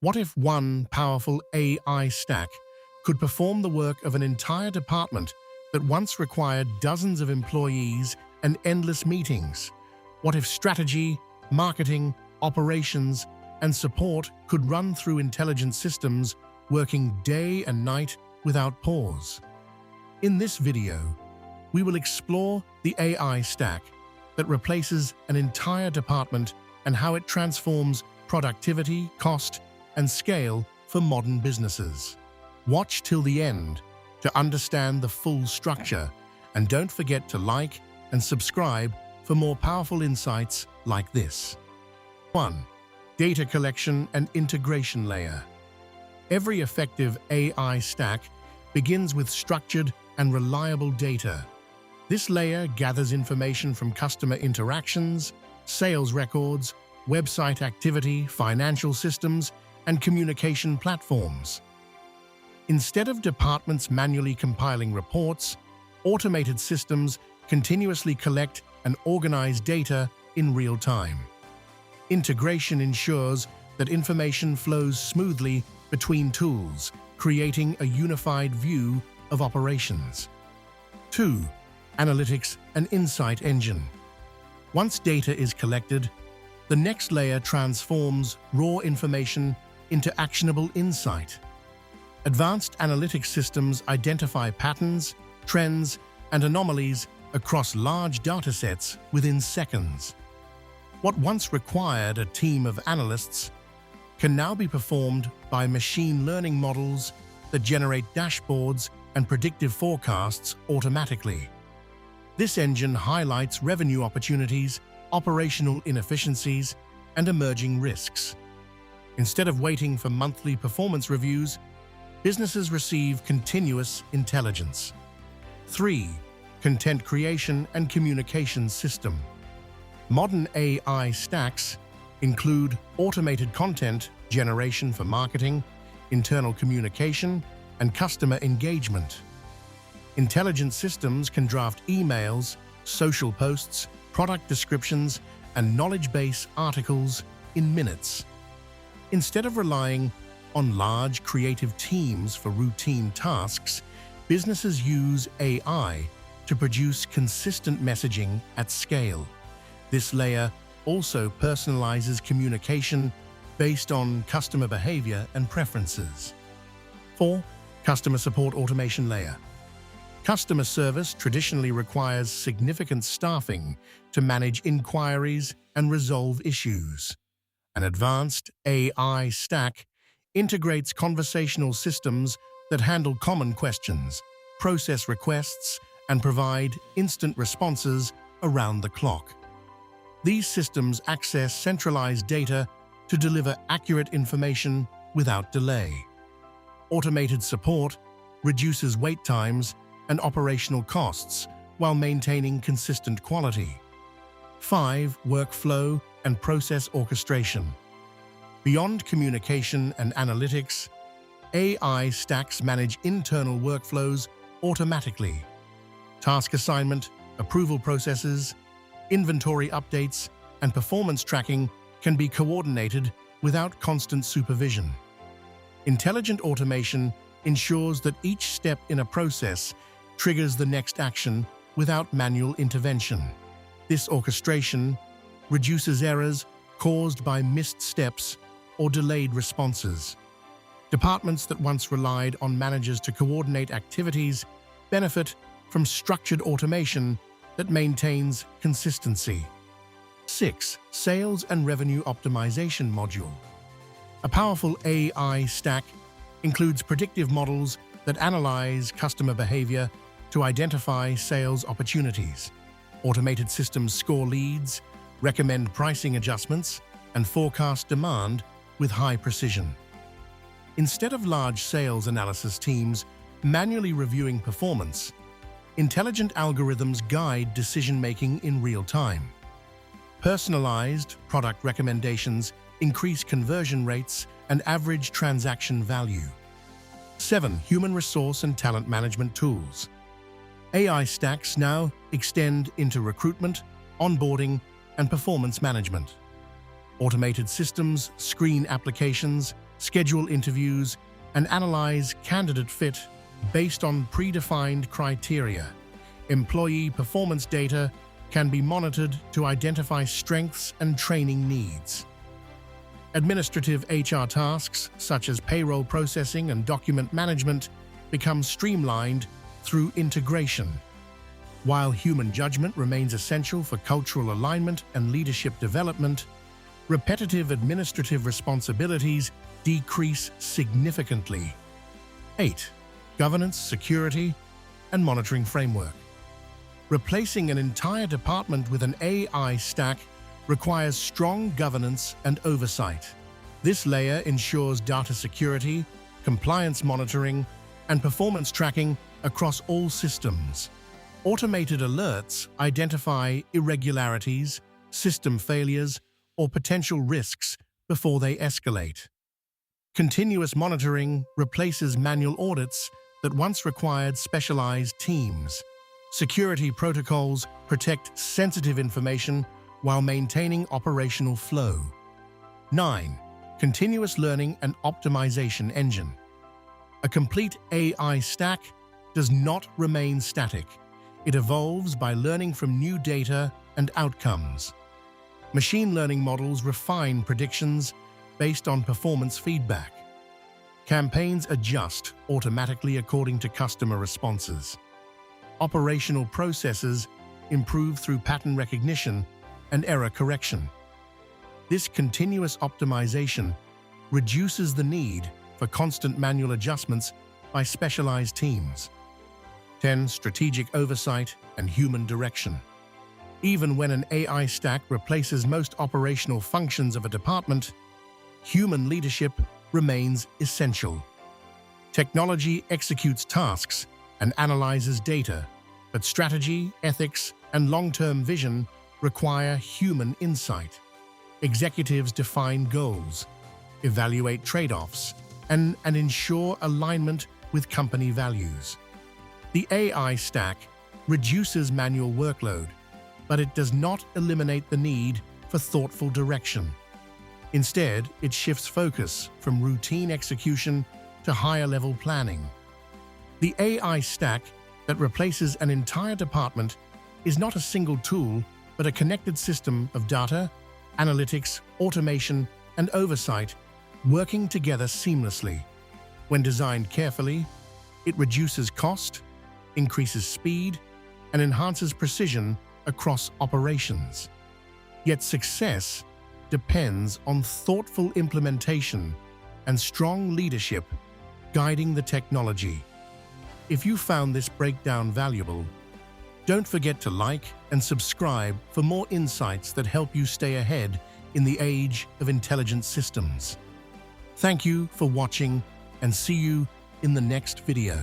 What if one powerful AI stack could perform the work of an entire department that once required dozens of employees and endless meetings? What if strategy, marketing, operations, and support could run through intelligent systems working day and night without pause? In this video, we will explore the AI stack that replaces an entire department and how it transforms productivity, cost, and scale for modern businesses. Watch till the end to understand the full structure, and don't forget to like and subscribe for more powerful insights like this. 1. Data collection and integration layer. Every effective AI stack begins with structured and reliable data. This layer gathers information from customer interactions, sales records, website activity, financial systems, and communication platforms. Instead of departments manually compiling reports, automated systems continuously collect and organize data in real time. Integration ensures that information flows smoothly between tools, creating a unified view of operations. 2. Analytics and insight engine. Once data is collected, the next layer transforms raw information into actionable insight. Advanced analytics systems identify patterns, trends, and anomalies across large datasets within seconds. What once required a team of analysts can now be performed by machine learning models that generate dashboards and predictive forecasts automatically. This engine highlights revenue opportunities, operational inefficiencies, and emerging risks. Instead of waiting for monthly performance reviews, businesses receive continuous intelligence. 3. Content creation and communication system. Modern AI stacks include automated content generation for marketing, internal communication, and customer engagement. Intelligent systems can draft emails, social posts, product descriptions, and knowledge base articles in minutes. Instead of relying on large creative teams for routine tasks, businesses use AI to produce consistent messaging at scale. This layer also personalizes communication based on customer behavior and preferences. 4. Customer support automation layer. Customer service traditionally requires significant staffing to manage inquiries and resolve issues. An advanced AI stack integrates conversational systems that handle common questions, process requests, and provide instant responses around the clock. These systems access centralized data to deliver accurate information without delay. Automated support reduces wait times and operational costs while maintaining consistent quality. 5. Workflow and process orchestration. Beyond communication and analytics, AI stacks manage internal workflows automatically. Task assignment, approval processes, inventory updates, and performance tracking can be coordinated without constant supervision. Intelligent automation ensures that each step in a process triggers the next action without manual intervention. This orchestration reduces errors caused by missed steps or delayed responses. Departments that once relied on managers to coordinate activities benefit from structured automation that maintains consistency. 6. Sales and revenue optimization module. A powerful AI stack includes predictive models that analyze customer behavior to identify sales opportunities. Automated systems score leads, recommend pricing adjustments, and forecast demand with high precision. Instead of large sales analysis teams manually reviewing performance, intelligent algorithms guide decision-making in real time. Personalized product recommendations increase conversion rates and average transaction value. 7. Human resource and talent management tools. AI stacks now extend into recruitment, onboarding, and performance management. Automated systems screen applications, schedule interviews, and analyze candidate fit based on predefined criteria. Employee performance data can be monitored to identify strengths and training needs. Administrative HR tasks, such as payroll processing and document management, become streamlined through integration. While human judgment remains essential for cultural alignment and leadership development, repetitive administrative responsibilities decrease significantly. 8. Governance, security, and monitoring framework. Replacing an entire department with an AI stack requires strong governance and oversight. This layer ensures data security, compliance monitoring, and performance tracking across all systems. Automated alerts identify irregularities, system failures, or potential risks before they escalate. Continuous monitoring replaces manual audits that once required specialized teams. Security protocols protect sensitive information while maintaining operational flow. 9. Continuous learning and optimization engine. A complete AI stack does not remain static. It evolves by learning from new data and outcomes. Machine learning models refine predictions based on performance feedback. Campaigns adjust automatically according to customer responses. Operational processes improve through pattern recognition and error correction. This continuous optimization reduces the need for constant manual adjustments by specialized teams. 10. Strategic oversight and human direction. Even when an AI stack replaces most operational functions of a department, human leadership remains essential. Technology executes tasks and analyzes data, but strategy, ethics, and long-term vision require human insight. Executives define goals, evaluate trade-offs, and ensure alignment with company values. The AI stack reduces manual workload, but it does not eliminate the need for thoughtful direction. Instead, it shifts focus from routine execution to higher-level planning. The AI stack that replaces an entire department is not a single tool, but a connected system of data, analytics, automation, and oversight working together seamlessly. When designed carefully, it reduces cost, increases speed, and enhances precision across operations. Yet success depends on thoughtful implementation and strong leadership guiding the technology. If you found this breakdown valuable, don't forget to like and subscribe for more insights that help you stay ahead in the age of intelligent systems. Thank you for watching, and see you in the next video.